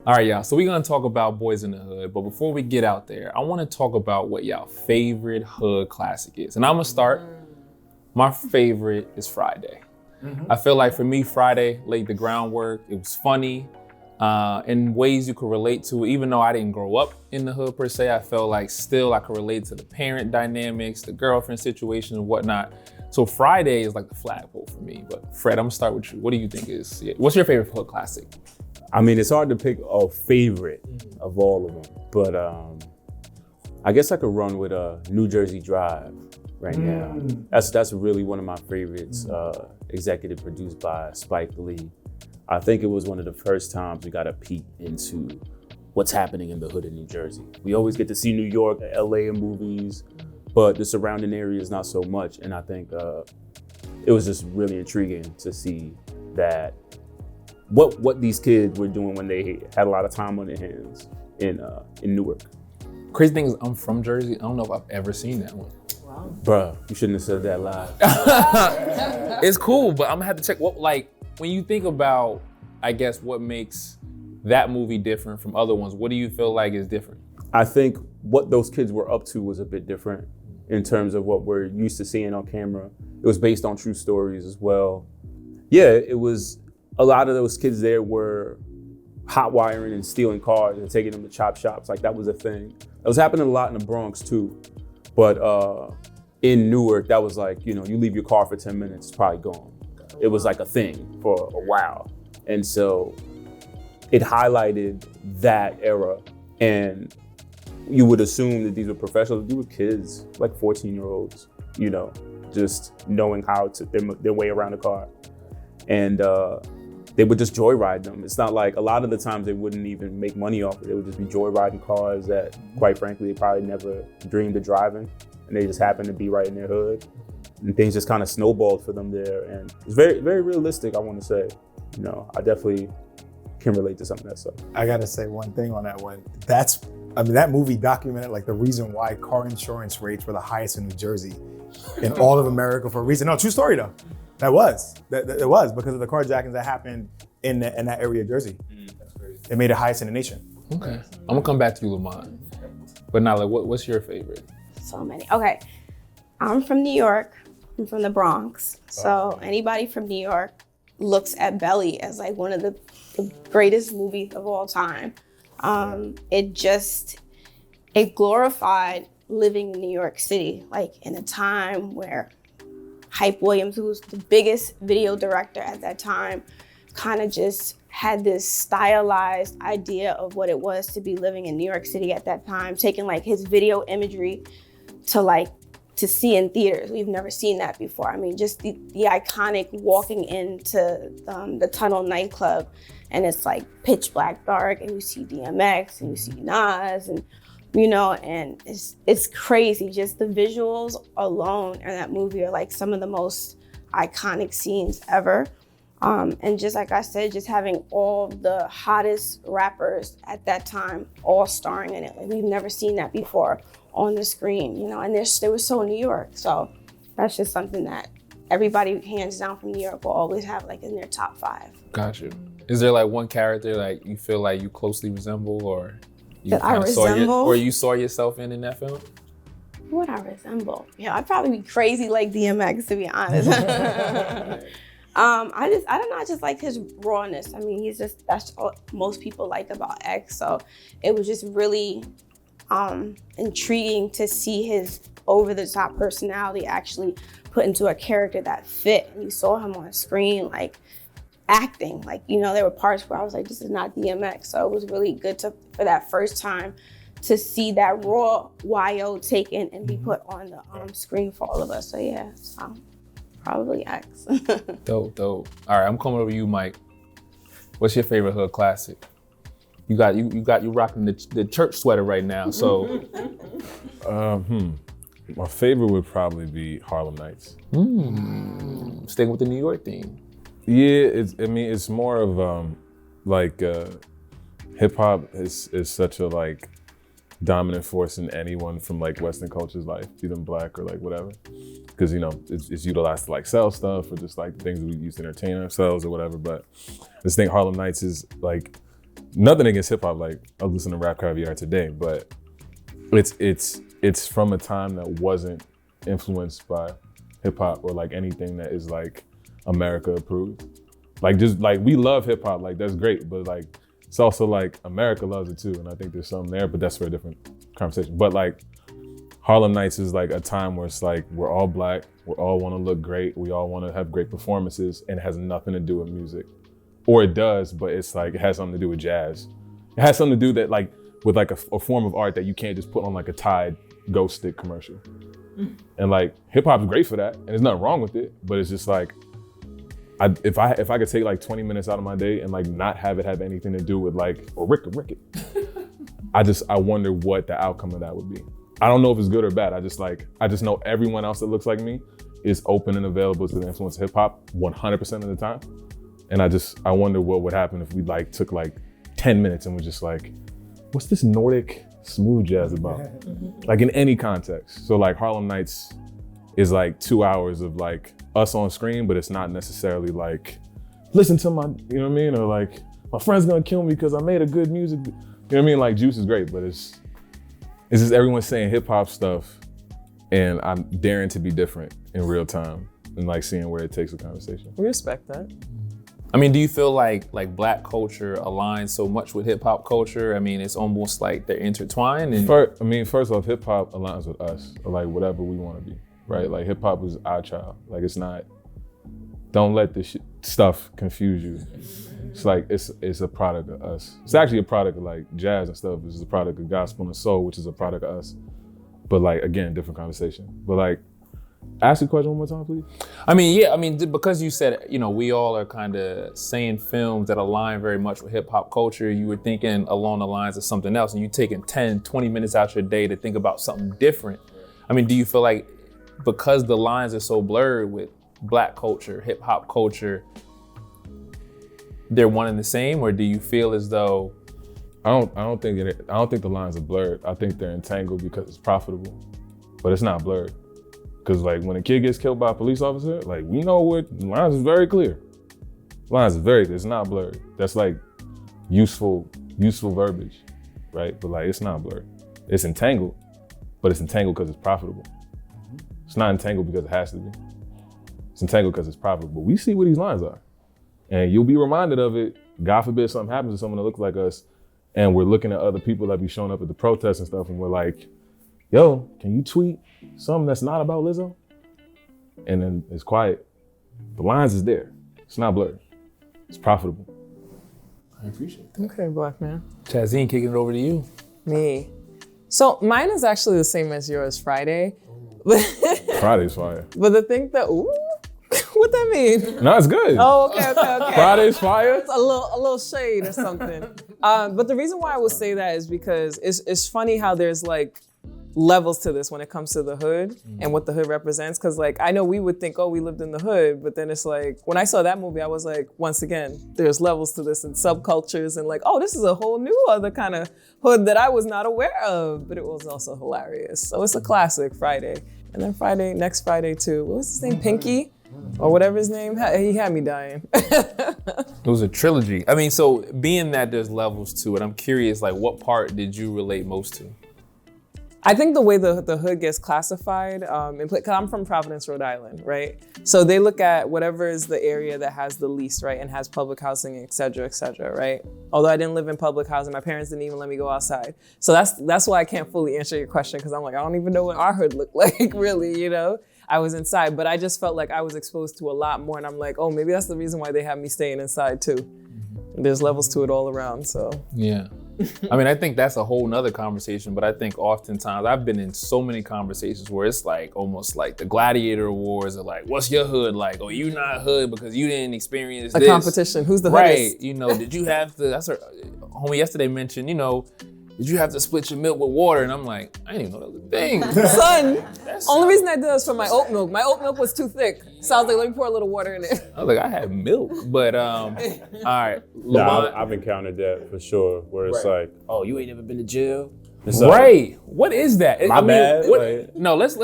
All right, y'all. So we're gonna talk about Boyz in the Hood, but before we get out there, I want to talk about what y'all favorite hood classic is. And I'm gonna start. My favorite is Friday. I feel like for me, Friday laid the groundwork. It was funny in ways you could relate to. Even though I didn't grow up in the hood per se, I felt like still I could relate to the parent dynamics, the girlfriend situation and whatnot. So Friday is like the flagpole for me. But Fred, I'm gonna start with you. What do you think is, what's your favorite hood classic? I mean, it's hard to pick a favorite of all of them, but I guess I could run with New Jersey Drive right now. That's really one of my favorites, executive produced by Spike Lee. I think it was one of the first times we got a peek into what's happening in the hood of New Jersey. We always get to see New York, LA in movies, but the surrounding areas not so much. And I think it was just really intriguing to see that what these kids were doing when they had a lot of time on their hands in Newark. Crazy thing is, I'm from Jersey. I don't know if I've ever seen that one. Wow. Bruh, you shouldn't have said that live. It's cool, but I'm gonna have to check. What, like, when you think about, I guess, what makes that movie different from other ones, what do you feel like is different? I think what those kids were up to was a bit different in terms of what we're used to seeing on camera. It was based on true stories as well. Yeah, it was. A lot of those kids there were hot wiring and stealing cars and taking them to chop shops. Like, that was a thing. That was happening a lot in the Bronx too. But in Newark, that was like, you leave your car for 10 minutes, it's probably gone. It was like a thing for a while. And so it highlighted that era. And you would assume that these were professionals. These were kids, like 14-year-olds, just knowing how to their way around a car. And they would just joyride them. It's not like, a lot of the times they wouldn't even make money off it. They would just be joyriding cars that, quite frankly, they probably never dreamed of driving. And they just happened to be right in their hood. And things just kind of snowballed for them there. And it's very, very realistic, I want to say. I definitely can relate to some of that stuff. I gotta say one thing on that one. That movie documented like the reason why car insurance rates were the highest in New Jersey in all of America for a reason. No, true story though. It was because of the carjackings that happened in that area of Jersey. That's crazy. It made it highest in the nation. Okay, I'm gonna come back to you, Lamont. But now, like, what's your favorite? So many. Okay, I'm from New York. I'm from the Bronx. So anybody from New York looks at Belly as like one of the greatest movies of all time. It glorified living in New York City, like in a time where Hype Williams, who was the biggest video director at that time, kind of just had this stylized idea of what it was to be living in New York City at that time, taking like his video imagery to see in theaters. We've never seen that before. I mean, just the iconic walking into the Tunnel nightclub, and it's like pitch black dark, and you see DMX, and you see Nas, and and it's crazy. Just the visuals alone in that movie are like some of the most iconic scenes ever. And just like I said, just having all the hottest rappers at that time all starring in it. Like, we've never seen that before on the screen, and they were so New York. So that's just something that everybody hands down from New York will always have like in their top 5. Got you. Is there like one character like you feel like you closely resemble, or you that I resemble? or you saw yourself in that film? What I resemble? Yeah, I'd probably be crazy like DMX, to be honest. I don't know, I just like his rawness. I mean, that's what most people like about X. So it was just really intriguing to see his over-the-top personality actually put into a character that fit. And you saw him on screen, like, acting. Like, there were parts where I was like, this is not DMX. So it was really good for that first time to see that raw YO taken and be put on the screen for all of us. So yeah, probably X. Dope. All right, I'm coming over to you, Mike. What's your favorite hood classic? You rocking the church sweater right now. So, my favorite would probably be Harlem Nights. Staying with the New York theme. Yeah, it's more of hip hop is such a dominant force in anyone from Western culture's life, be them black or whatever, because it's utilized to sell stuff or just things we use to entertain ourselves or whatever. But I just think Harlem Nights is nothing against hip hop. Like I listen to Rap Caviar today, but it's from a time that wasn't influenced by hip hop or like anything that is like America approved. Like just like we love hip hop, like that's great, but like it's also like America loves it too, and I think there's something there, but that's for a different conversation. But like Harlem Nights is like a time where it's like we're all black, we all want to look great, we all want to have great performances, and it has nothing to do with music. Or it does, but it's like it has something to do with jazz. It has something to do that like with like a form of art that you can't just put on like a Tide Ghost Stick commercial. And like hip hop's great for that, and there's nothing wrong with it, but it's just like if I could take like 20 minutes out of my day and like not have it have anything to do with like or Rick it, I wonder what the outcome of that would be. I don't know if it's good or bad. I just know everyone else that looks like me is open and available to the influence of hip hop 100% of the time. And I wonder what would happen if we like took like 10 minutes and was just like, what's this Nordic smooth jazz about? Like in any context. So like Harlem Nights is like 2 hours of like us on screen, but it's not necessarily like, listen to my, you know what I mean? Or like, my friend's gonna kill me because I made a good music. You know what I mean? Like Juice is great, but it's just everyone saying hip hop stuff and I'm daring to be different in real time and like seeing where it takes the conversation. We respect that. I mean, do you feel like black culture aligns so much with hip hop culture? I mean, it's almost like they're intertwined. And First off, hip hop aligns with us, or like whatever we want to be, right? Like hip hop is our child. Like it's not. Don't let this stuff confuse you. It's like it's a product of us. It's actually a product of like jazz and stuff. It's a product of gospel and soul, which is a product of us. But like again, different conversation. But like. Ask the question one more time, please. I mean, because you said, we all are kind of saying films that align very much with hip hop culture. You were thinking along the lines of something else, and you taking 10, 20 minutes out your day to think about something different. I mean, do you feel like because the lines are so blurred with black culture, hip hop culture, they're one and the same, or do you feel as though? I don't think the lines are blurred. I think they're entangled because it's profitable, but it's not blurred. Because like when a kid gets killed by a police officer, like we know what the lines is very clear. Lines is very clear, it's not blurred. That's like useful verbiage, right? But like it's not blurred. It's entangled, but it's entangled because it's profitable. It's not entangled because it has to be. It's entangled because it's profitable. We see what these lines are. And you'll be reminded of it. God forbid something happens to someone that looks like us, and we're looking at other people that be showing up at the protests and stuff, and we're like, yo, can you tweet something that's not about Lizzo? And then it's quiet. The lines is there. It's not blurred. It's profitable. I appreciate that. Okay, black man. Chazine, kicking it over to you. Me. So mine is actually the same as yours, Friday. Friday's fire. But the thing that, what that mean? No, it's good. Oh, okay. Friday's fire. It's a little shade or something. But the reason why I would say that is because it's funny how there's like levels to this when it comes to the hood and what the hood represents. Cause like, I know we would think, oh, we lived in the hood, but then it's like, when I saw that movie, I was like, once again, there's levels to this and subcultures and like, oh, this is a whole new other kind of hood that I was not aware of, but it was also hilarious. So it's a classic, Friday. And then next Friday too, what was his name, Pinky? Or whatever his name, he had me dying. It was a trilogy. I mean, so being that there's levels to it, I'm curious, like what part did you relate most to? I think the way the hood gets classified, because I'm from Providence, Rhode Island, right? So they look at whatever is the area that has the least, right? And has public housing, et cetera, right? Although I didn't live in public housing, my parents didn't even let me go outside. So that's why I can't fully answer your question, because I'm like, I don't even know what our hood looked like, really, I was inside, but I just felt like I was exposed to a lot more, and I'm like, oh, maybe that's the reason why they have me staying inside too. There's levels to it all around, so. Yeah. I mean, I think that's a whole nother conversation, but I think oftentimes I've been in so many conversations where it's like almost like the gladiator awards are like, what's your hood like? Oh, you not hood because you didn't experience this. A competition, who's the right? hoodest? Did you have to, that's what homie yesterday mentioned, did you have to split your milk with water? And I'm like, I didn't even know that was a thing. Son, only reason I did that was for my oat milk. My oat milk was too thick. So I was like, let me pour a little water in it. I was like, I had milk, but all right. No, I've encountered that for sure, where it's like, oh, you ain't never been to jail? So, Right. What is that? My bad, What, like- no, let's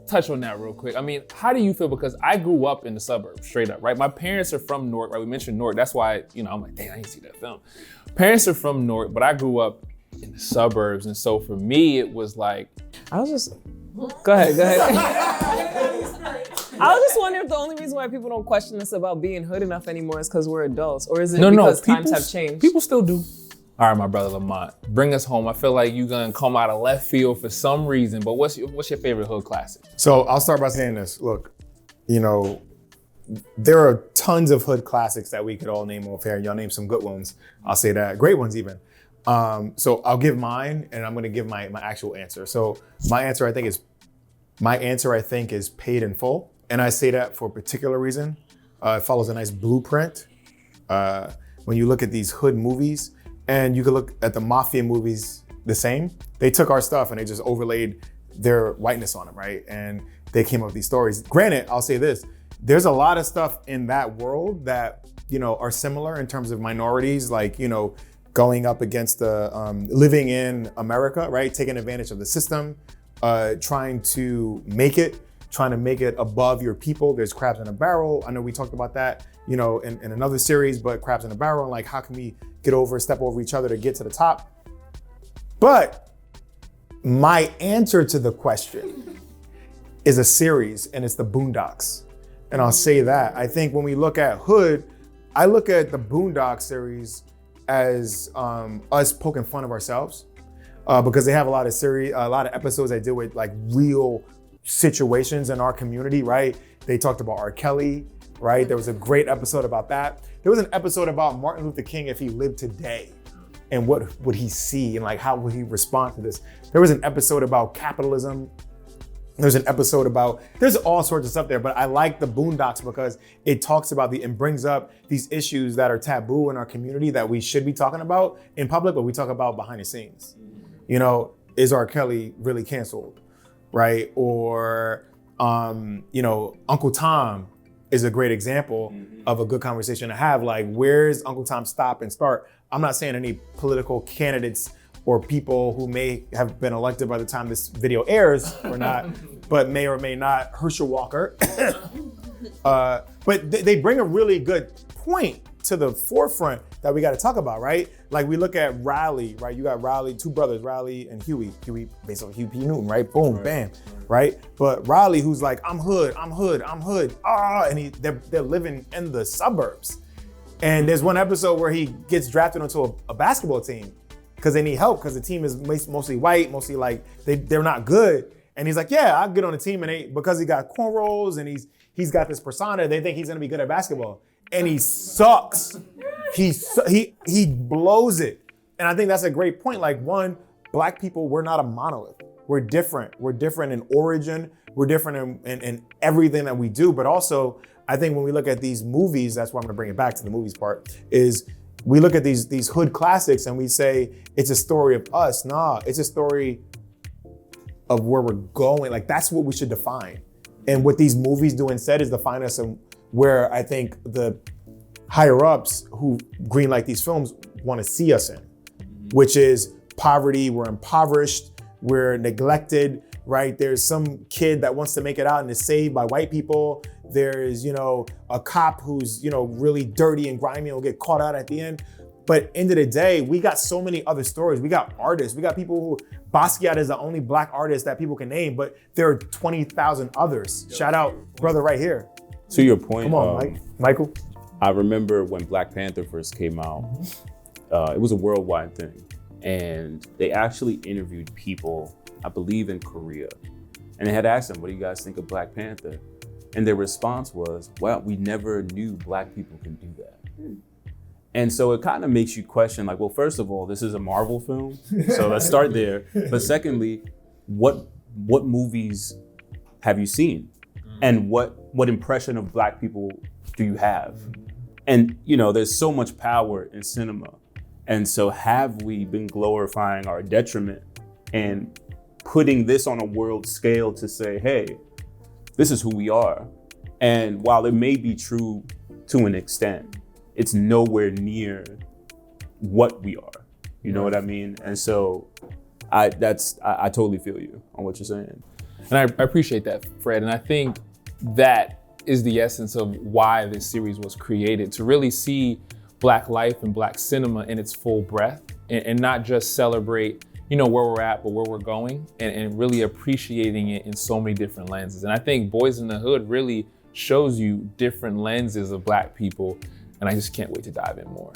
touch on that real quick. I mean, how do you feel? Because I grew up in the suburbs, straight up, right? My parents are from Newark, right? We mentioned Newark. That's why, I'm like, dang, I didn't see that film. Parents are from Newark, but I grew up in the suburbs. And so for me, it was like, Go ahead. I was just wondering if the only reason why people don't question us about being hood enough anymore is because we're adults, or is it because times have changed? People still do. All right, my brother Lamont, bring us home. I feel like you're gonna come out of left field for some reason, but what's your favorite hood classic? So I'll start by saying this. Look, there are tons of hood classics that we could all name off here. Y'all name some good ones. I'll say that. Great ones even. So I'll give mine, and I'm gonna give my actual answer. So my answer I think is Paid in Full. And I say that for a particular reason. It follows a nice blueprint. When you look at these hood movies, and you can look at the mafia movies the same, they took our stuff and they just overlaid their whiteness on them, right? And they came up with these stories. Granted, I'll say this, there's a lot of stuff in that world that, are similar in terms of minorities, like, going up against the, living in America, right? Taking advantage of the system, trying to make it above your people. There's crabs in a barrel. I know we talked about that, in another series, but crabs in a barrel, and like, how can we step over each other to get to the top? But my answer to the question is a series, and it's the Boondocks. And I'll say that. I think when we look at hood, I look at the Boondocks series as us poking fun of ourselves, because they have a lot of episodes that deal with like real situations in our community, right? They talked about R. Kelly, right? There was a great episode about that. There was an episode about Martin Luther King if he lived today, and what would he see, and like how would he respond to this? There was an episode about capitalism. There's an episode about, there's all sorts of stuff there, but I like the Boondocks because it talks about and brings up these issues that are taboo in our community that we should be talking about in public, but we talk about behind the scenes. Is R. Kelly really canceled, right? Or, Uncle Tom is a great example of a good conversation to have. Like, where's Uncle Tom stop and start? I'm not saying any political candidates or people who may have been elected by the time this video airs or not, but may or may not, Herschel Walker. But they bring a really good point to the forefront that we got to talk about, right? Like, we look at Riley, right? You got Riley, two brothers, Riley and Huey based on Huey P. Newton, right? Boom, bam, right? But Riley, who's like, I'm hood, and they're living in the suburbs. And there's one episode where he gets drafted onto a basketball team because they need help, because the team is mostly white, mostly like they're not good. And he's like, yeah, I'll get on the team. And because he got cornrows and he's got this persona, they think he's gonna be good at basketball. And he sucks. He blows it. And I think that's a great point. Like, one, Black people, we're not a monolith. We're different. We're different in origin. We're different in everything that we do. But also, I think when we look at these movies, that's why I'm gonna bring it back to the movies part, is we look at these hood classics and we say, it's a story of us. Nah, it's a story of where we're going. Like, that's what we should define. And what these movies do instead is define us in where I think the higher ups who greenlight these films want to see us in, which is poverty. We're impoverished, we're neglected, right? There's some kid that wants to make it out and is saved by white people. There's, a cop who's, really dirty and grimy and will get caught out at the end. But end of the day, we got so many other stories. We got artists. We got people who, Basquiat is the only Black artist that people can name, but there are 20,000 others. Shout out, brother, right here. To your point, Come on, Michael. I remember when Black Panther first came out, it was a worldwide thing. And they actually interviewed people, I believe in Korea. And they had asked them, what do you guys think of Black Panther? And their response was, well, we never knew Black people can do that. And so it kind of makes you question, like, well, first of all, this is a Marvel film, so let's start there. But secondly, what movies have you seen? And what impression of Black people do you have? And, there's so much power in cinema. And so have we been glorifying our detriment and putting this on a world scale to say, hey, this is who we are? And while it may be true to an extent, it's nowhere near what we are. You know what I mean? And so I totally feel you on what you're saying. And I appreciate that, Fred. And I think that is the essence of why this series was created, to really see Black life and Black cinema in its full breadth, and not just celebrate, you know, where we're at, but where we're going, and really appreciating it in so many different lenses. And I think Boyz n the Hood really shows you different lenses of Black people, and I just can't wait to dive in more.